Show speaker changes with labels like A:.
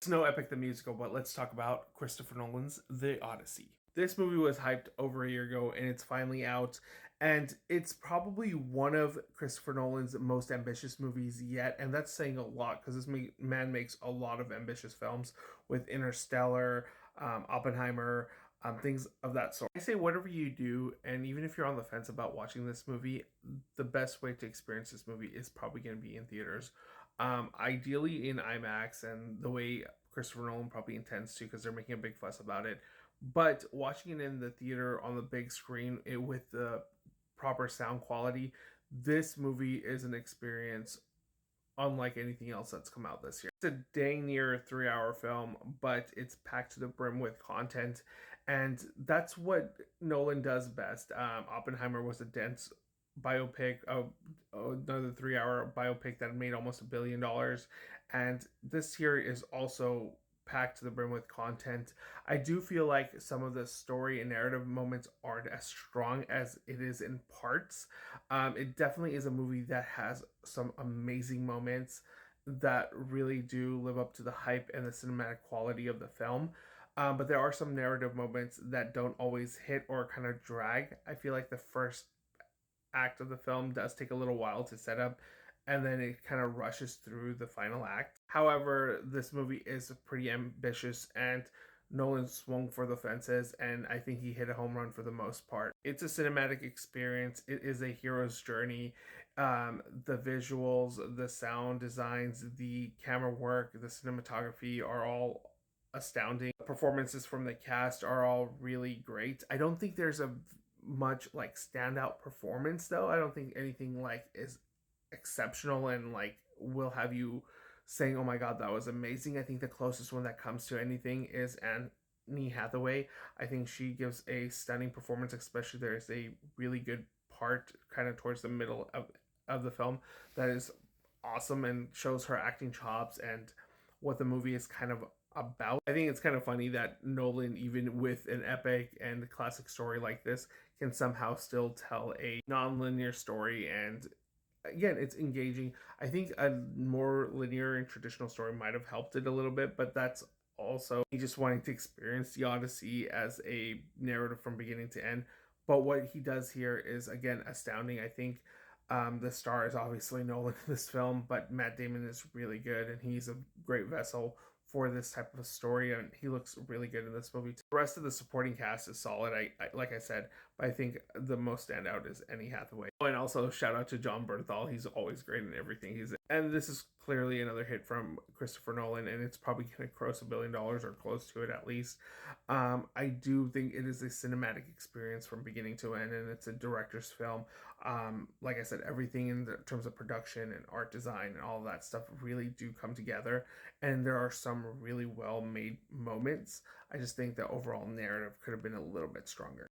A: It's no Epic the Musical, but let's talk about Christopher Nolan's The Odyssey. This movie was hyped over a year ago and it's finally out. And it's probably one of Christopher Nolan's most ambitious movies yet. And that's saying a lot because man makes a lot of ambitious films with Interstellar, Oppenheimer, things of that sort. I say, whatever you do, and even if you're on the fence about watching this movie, the best way to experience this movie is probably going to be in theaters. Ideally in IMAX, and the way Christopher Nolan probably intends to, because they're making a big fuss about it. But watching it in the theater on the big screen with the proper sound quality, this movie is an experience unlike anything else that's come out this year. It's a dang near 3 hour film, but it's packed to the brim with content, and that's what Nolan does best. Oppenheimer was a dense biopic, another 3 hour biopic that made almost $1 billion, and this here is also packed to the brim with content. I do feel like some of the story and narrative moments aren't as strong as it is in parts. It definitely is a movie that has some amazing moments that really do live up to the hype and the cinematic quality of the film. But there are some narrative moments that don't always hit or kind of drag. I feel like the first act of the film does take a little while to set up, and then it kind of rushes through the final act. However, this movie is pretty ambitious, and Nolan swung for the fences, and I think he hit a home run for the most part. It's a cinematic experience. It is a hero's journey. The visuals, the sound designs, the camera work, the cinematography are all astounding. The performances from the cast are all really great. I don't think there's a much like standout performance though. I don't think anything like is exceptional and like will have you saying, "Oh my god, that was amazing." I think the closest one that comes to anything is Annie Hathaway. I think she gives a stunning performance, especially there's a really good part kind of towards the middle of the film that is awesome and shows her acting chops and what the movie is kind of about. I think it's kind of funny that Nolan, even with an epic and classic story like this, can somehow still tell a non-linear story, and again, it's engaging. I think a more linear and traditional story might have helped it a little bit, but that's also he just wanting to experience the Odyssey as a narrative from beginning to end. But what he does here is again astounding. I think the star is obviously Nolan in this film, but Matt Damon is really good, and he's a great vessel for this type of a story, and he looks really good in this movie. The rest of the supporting cast is solid. I like I said, but I think the most standout is Annie Hathaway. And also shout out to John Bernthal. He's always great in everything he's in. And this is clearly another hit from Christopher Nolan, and it's probably going to gross $1 billion or close to it at least. I do think it is a cinematic experience from beginning to end, and it's a director's film. Like I said, everything in terms of production and art design and all of that stuff really do come together, and there are some really well made moments. I just think the overall narrative could have been a little bit stronger.